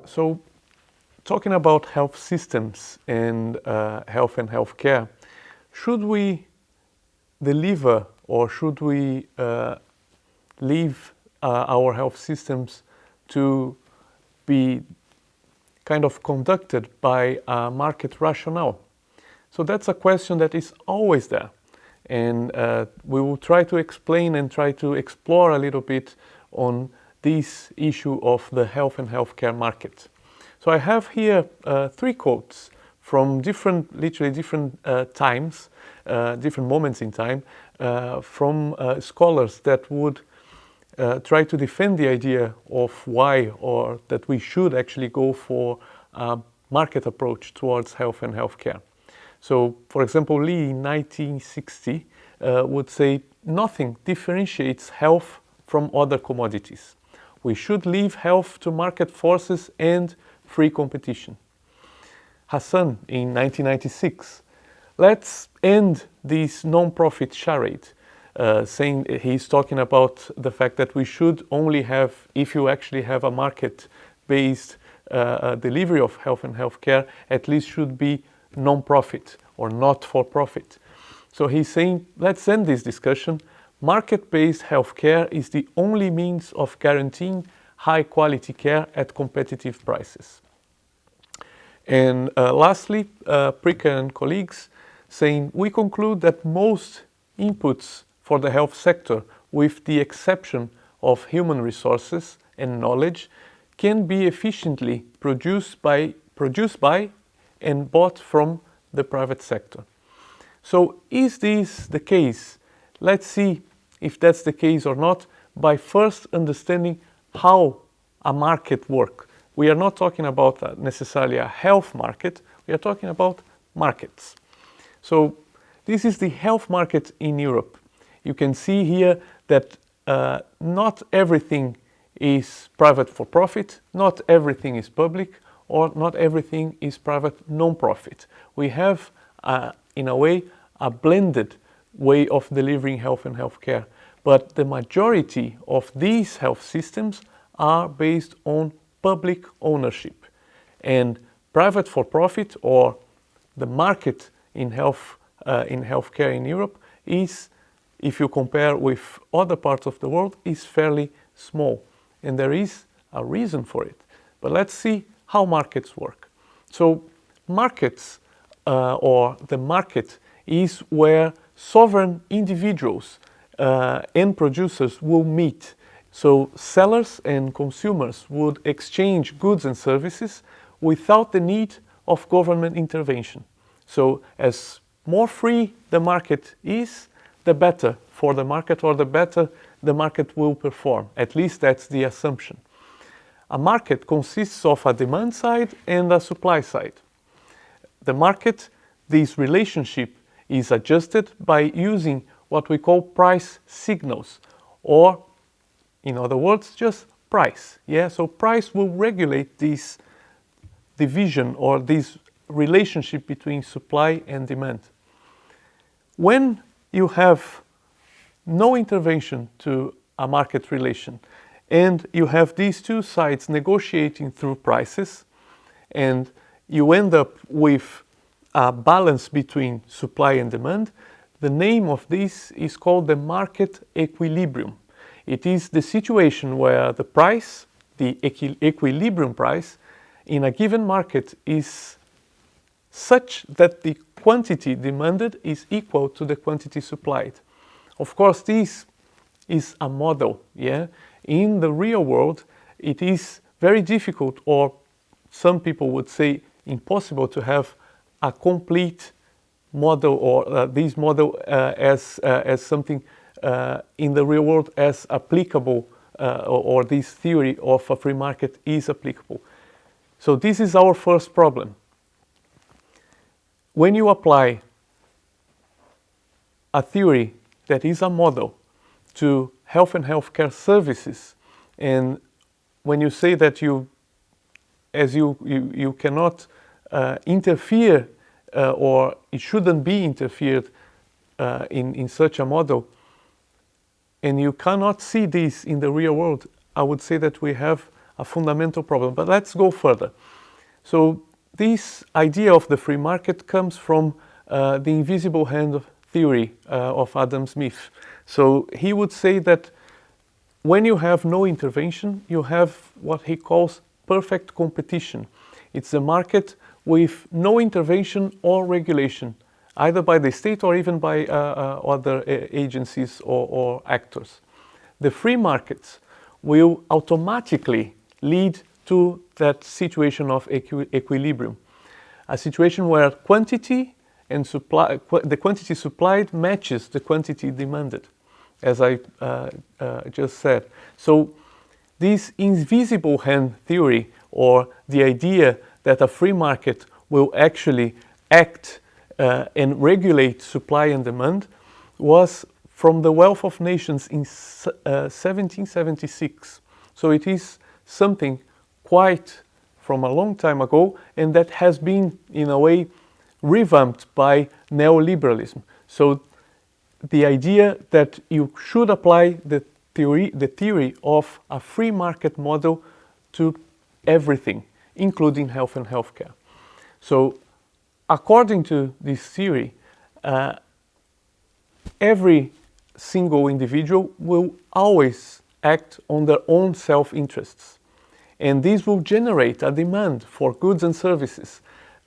So, talking about health systems and health and healthcare, should we deliver or should we leave our health systems to be kind of conducted by a market rationale? So that's a question that is always there. And we will try to explain and try to explore a little bit on this issue of the health and healthcare market. So I have here 3 quotes from literally different times, different moments in time, from scholars that would try to defend the idea of why or that we should actually go for a market approach towards health and healthcare. So, for example, Lee in 1960 would say, nothing differentiates health from other commodities. We should leave health to market forces and free competition. Hassan in 1996, let's end this non-profit charade, saying he's talking about the fact that we should only have, if you actually have a market-based delivery of health and healthcare, at least should be non-profit or not for profit. So he's saying, let's end this discussion. Market-based healthcare is the only means of guaranteeing high-quality care at competitive prices. And lastly, Pricker and colleagues saying, we conclude that most inputs for the health sector, with the exception of human resources and knowledge, can be efficiently produced by and bought from the private sector. So is this the case? Let's see if that's the case or not by first understanding how a market works. We are not talking about necessarily a health market, we are talking about markets. So this is the health market in Europe. You can see here that not everything is private for profit, not everything is public, or not everything is private non-profit. We have, in a way, a blended way of delivering health and healthcare. But the majority of these health systems are based on public ownership. And private for profit, or the market in healthcare in Europe, is, if you compare with other parts of the world, is fairly small. And there is a reason for it. But let's see how markets work. So markets, or the market, is where sovereign individuals and producers will meet. So sellers and consumers would exchange goods and services without the need of government intervention. So as more free the market is, the better for the market, or the better the market will perform. At least that's the assumption. A market consists of a demand side and a supply side. The market, this relationship, is adjusted by using what we call price signals, or in other words, just price. Yeah, so price will regulate this division or this relationship between supply and demand. When you have no intervention to a market relation, and you have these two sides negotiating through prices, and you end up with a balance between supply and demand, the name of this is called the market equilibrium. It is the situation where the price, the equilibrium price, in a given market is such that the quantity demanded is equal to the quantity supplied. Of course, this is a model, yeah? In the real world, it is very difficult, or some people would say impossible, to have a complete model, or this model as something in the real world as applicable, or this theory of a free market is applicable. So this is our first problem. When you apply a theory that is a model to health and healthcare services, and when you say that you cannot interfere, or it shouldn't be interfered in such a model, and you cannot see this in the real world, I would say that we have a fundamental problem. But let's go further. So this idea of the free market comes from the invisible hand theory of Adam Smith. So he would say that when you have no intervention, you have what he calls perfect competition. It's a market with no intervention or regulation, either by the state or even by other agencies or actors. The free markets will automatically lead to that situation of equilibrium, a situation where quantity and supply, the quantity supplied matches the quantity demanded, as I just said. So this invisible hand theory, or the idea that a free market will actually act and regulate supply and demand, was from the Wealth of Nations in 1776. So it is something quite from a long time ago, and that has been, in a way, revamped by neoliberalism. So the idea that you should apply the theory of a free market model to everything, including health and healthcare. So according to this theory, every single individual will always act on their own self-interests. And this will generate a demand for goods and services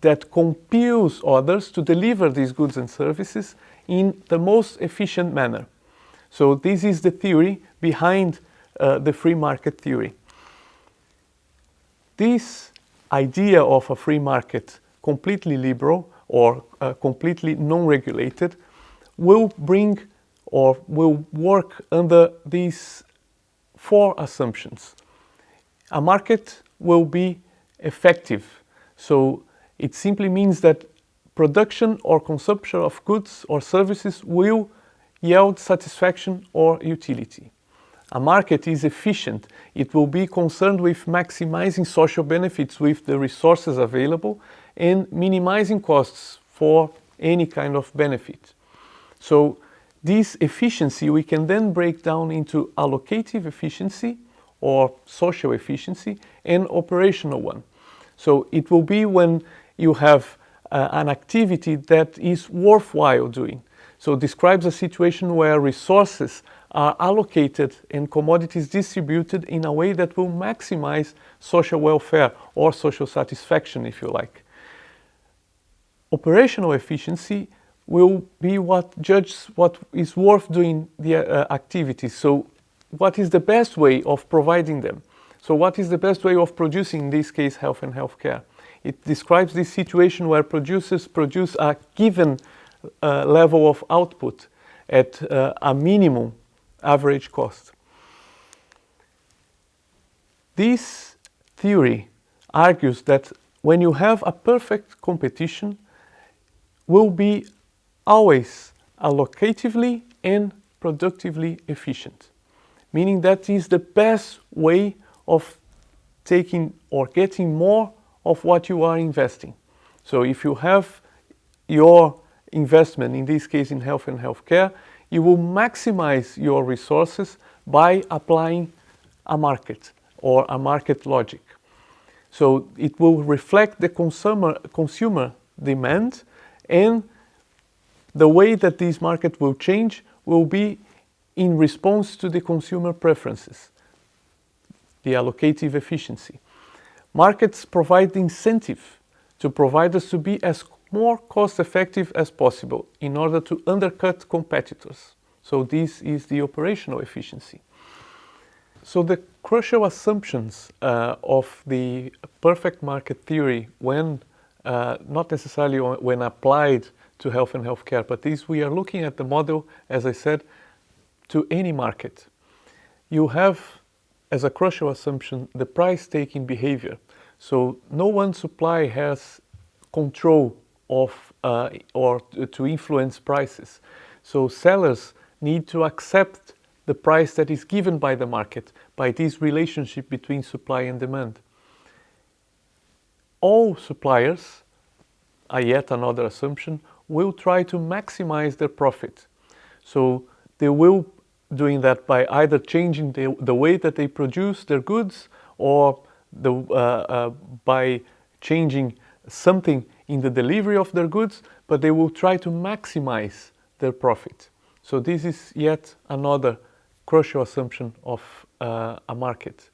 that compels others to deliver these goods and services in the most efficient manner. So this is the theory behind the free market theory. This idea of a free market, completely liberal or completely non-regulated, will bring or will work under these four assumptions. A market will be effective. So it simply means that production or consumption of goods or services will yield satisfaction or utility. A market is efficient. It will be concerned with maximizing social benefits with the resources available and minimizing costs for any kind of benefit. So this efficiency we can then break down into allocative efficiency or social efficiency and operational one. So it will be when you have an activity that is worthwhile doing. So it describes a situation where resources are allocated and commodities distributed in a way that will maximize social welfare or social satisfaction, if you like. Operational efficiency will be what judges what is worth doing the activities. So what is the best way of providing them? So what is the best way of producing, in this case, health and healthcare? It describes this situation where producers produce a given level of output at a minimum average cost. This theory argues that when you have a perfect competition, will be always allocatively and productively efficient, meaning that is the best way of taking or getting more of what you are investing. So if you have your investment, in this case in health and healthcare, you will maximize your resources by applying a market or a market logic. So it will reflect the consumer demand, and the way that this market will change will be in response to the consumer preferences, the allocative efficiency. Markets provide the incentive to providers to be as more cost-effective as possible in order to undercut competitors. So this is the operational efficiency. So the crucial assumptions of the perfect market theory, when not necessarily when applied to health and healthcare, but this we are looking at the model, as I said, to any market. You have, as a crucial assumption, the price-taking behavior. So no one supply has control of or to influence prices. So sellers need to accept the price that is given by the market, by this relationship between supply and demand. All suppliers, yet another assumption, will try to maximize their profit. So they will doing that by either changing the way that they produce their goods or by changing something in the delivery of their goods, but they will try to maximize their profit. So this is yet another crucial assumption of a market.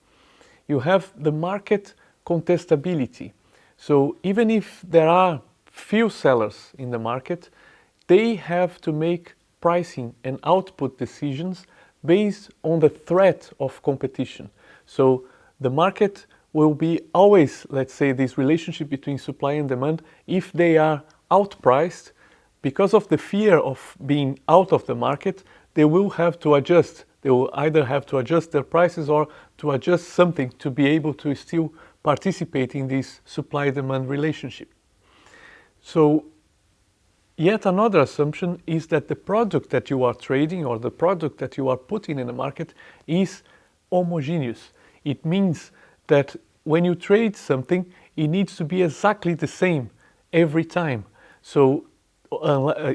You have the market contestability. So even if there are few sellers in the market, they have to make pricing and output decisions based on the threat of competition. So the market will be always, let's say, this relationship between supply and demand. If they are outpriced, because of the fear of being out of the market, they will have to adjust. They will either have to adjust their prices or to adjust something to be able to still participate in this supply-demand relationship. So yet another assumption is that the product that you are trading or the product that you are putting in the market is homogeneous. It means that when you trade something, it needs to be exactly the same every time. So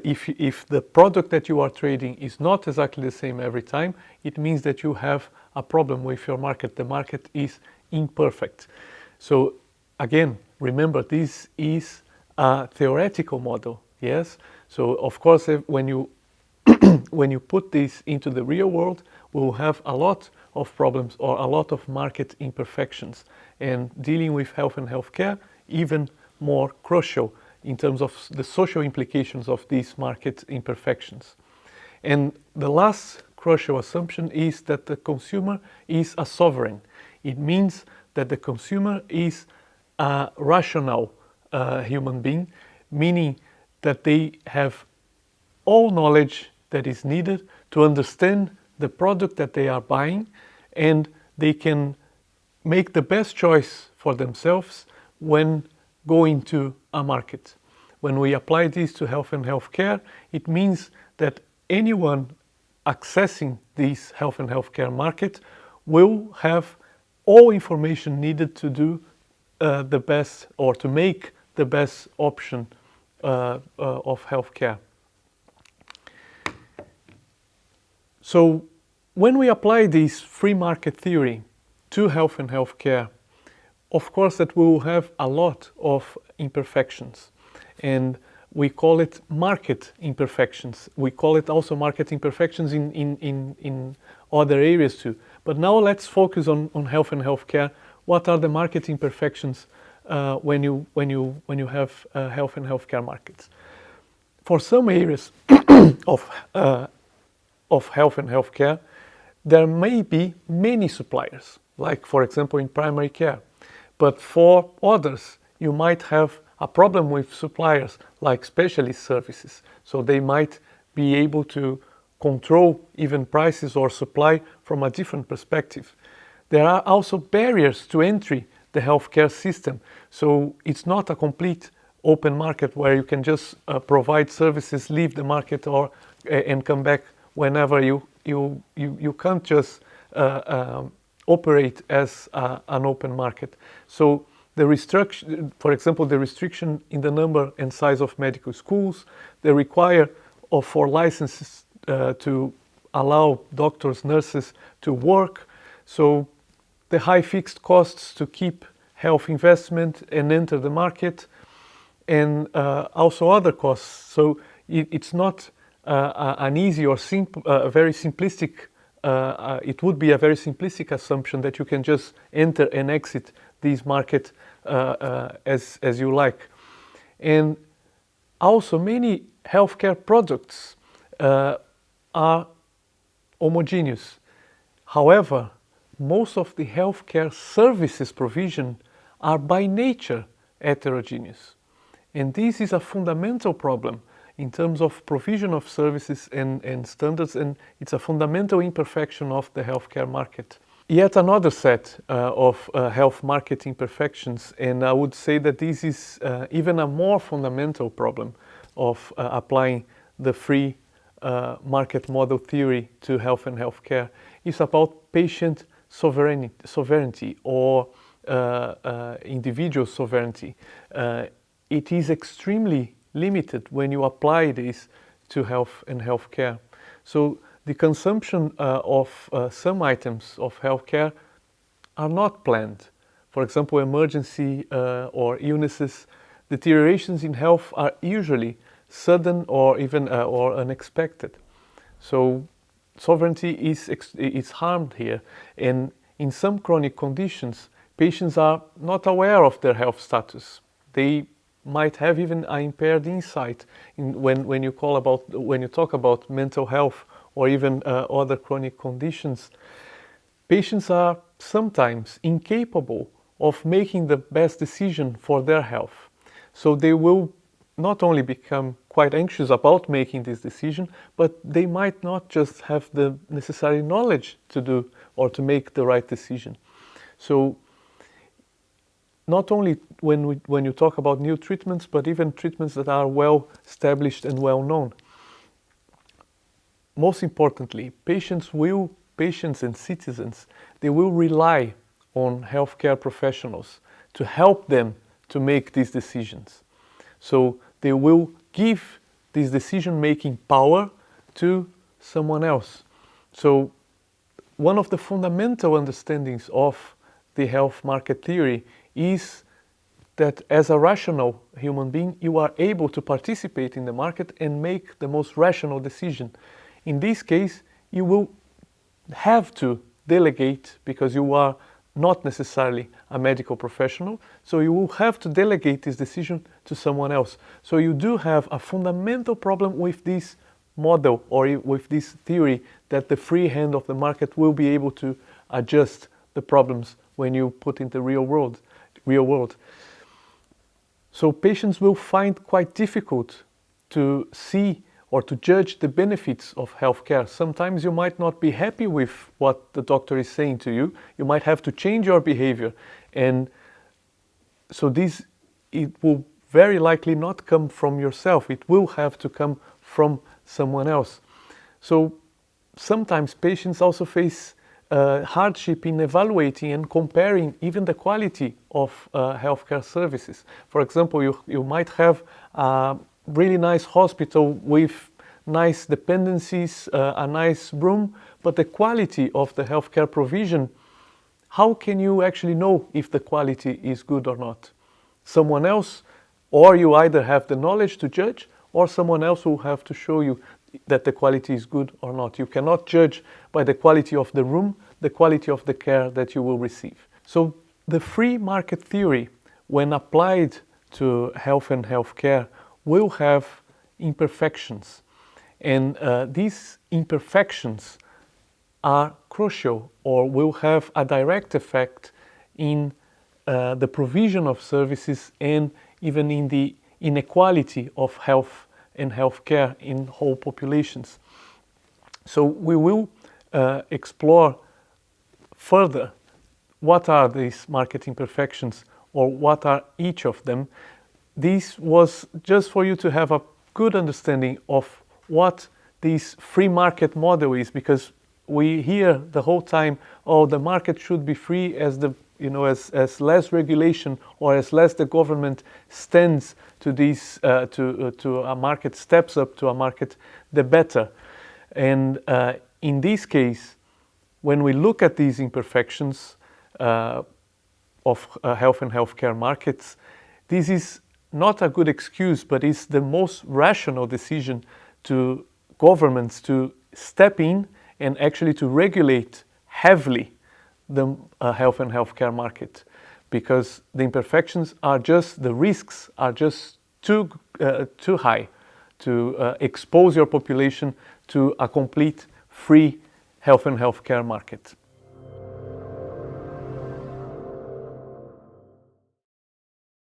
if the product that you are trading is not exactly the same every time, it means that you have a problem with your market. The market is imperfect. So again, remember, this is a theoretical model, yes? So of course, when you when you put this into the real world, we will have a lot of problems or a lot of market imperfections. And dealing with health and healthcare, even more crucial in terms of the social implications of these market imperfections. And the last crucial assumption is that the consumer is a sovereign. It means that the consumer is a rational human being, meaning that they have all knowledge that is needed to understand the product that they are buying, and they can make the best choice for themselves when going to a market. When we apply this to health and healthcare, it means that anyone accessing this health and healthcare market will have all information needed to do the best or to make the best option of healthcare. So when we apply this free market theory to health and healthcare, of course that we will have a lot of imperfections, and we call it market imperfections. We call it also market imperfections in other areas too. But now let's focus on health and healthcare. What are the market imperfections when you have health and healthcare markets? For some areas of health and healthcare, there may be many suppliers, like for example in primary care. But for others, you might have a problem with suppliers like specialist services. So they might be able to control even prices or supply from a different perspective. There are also barriers to entry the healthcare system. So it's not a complete open market where you can just provide services, leave the market, or and come back whenever you can't just operate as an open market. So the restriction, for example, the restriction in the number and size of medical schools, they require for licenses to allow doctors, nurses to work. So the high fixed costs to keep health investment and enter the market, and also other costs. So it's not an easy or very simplistic, it would be a very simplistic assumption that you can just enter and exit this market as you like. And also many healthcare products are homogeneous. However, most of the healthcare services provision are by nature heterogeneous. And this is a fundamental problem in terms of provision of services and standards, and it's a fundamental imperfection of the healthcare market. Yet another set of health market imperfections, and I would say that this is even a more fundamental problem of applying the free market model theory to health and healthcare, is about patient sovereignty or individual sovereignty. It is extremely limited when you apply this to health and healthcare. So the consumption of some items of healthcare are not planned. For example, emergency or illnesses, deteriorations in health are usually sudden or even or unexpected. So sovereignty is harmed here, and in some chronic conditions, patients are not aware of their health status. They might have even an impaired insight when you talk about mental health or even other chronic conditions. Patients are sometimes incapable of making the best decision for their health. So they will not only become quite anxious about making this decision, but they might not just have the necessary knowledge to do or to make the right decision. So not only when you talk about new treatments, but even treatments that are well established and well known. Most importantly, patients and citizens, they will rely on healthcare professionals to help them to make these decisions. So they will give this decision-making power to someone else. So one of the fundamental understandings of the health market theory is that as a rational human being, you are able to participate in the market and make the most rational decision. In this case, you will have to delegate because you are not necessarily a medical professional, so you will have to delegate this decision to someone else. So you do have a fundamental problem with this model or with this theory that the free hand of the market will be able to adjust the problems when you put in the real world. So patients will find quite difficult to see or to judge the benefits of healthcare. Sometimes you might not be happy with what the doctor is saying to you. You might have to change your behavior. And so it will very likely not come from yourself. It will have to come from someone else. So sometimes patients also face hardship in evaluating and comparing even the quality of healthcare services. For example, you might have a really nice hospital with nice dependencies, a nice room, but the quality of the healthcare provision, how can you actually know if the quality is good or not? Someone else, or you either have the knowledge to judge, or someone else will have to show you that the quality is good or not. You cannot judge by the quality of the room, the quality of the care that you will receive. So the free market theory, when applied to health and healthcare, will have imperfections. And these imperfections are crucial or will have a direct effect in the provision of services and even in the inequality of health and healthcare in whole populations. So we will explore further what are these market imperfections or what are each of them. This was just for you to have a good understanding of what this free market model is, because we hear the whole time, oh, the market should be free as as less regulation or as less the government stands to this to a market, steps up to a market, the better. And in this case, when we look at these imperfections of health and healthcare markets, this is not a good excuse, but it's the most rational decision to governments to step in and actually to regulate heavily the health and healthcare market, because the imperfections are just, the risks are just too high to expose your population to a complete free health and healthcare market.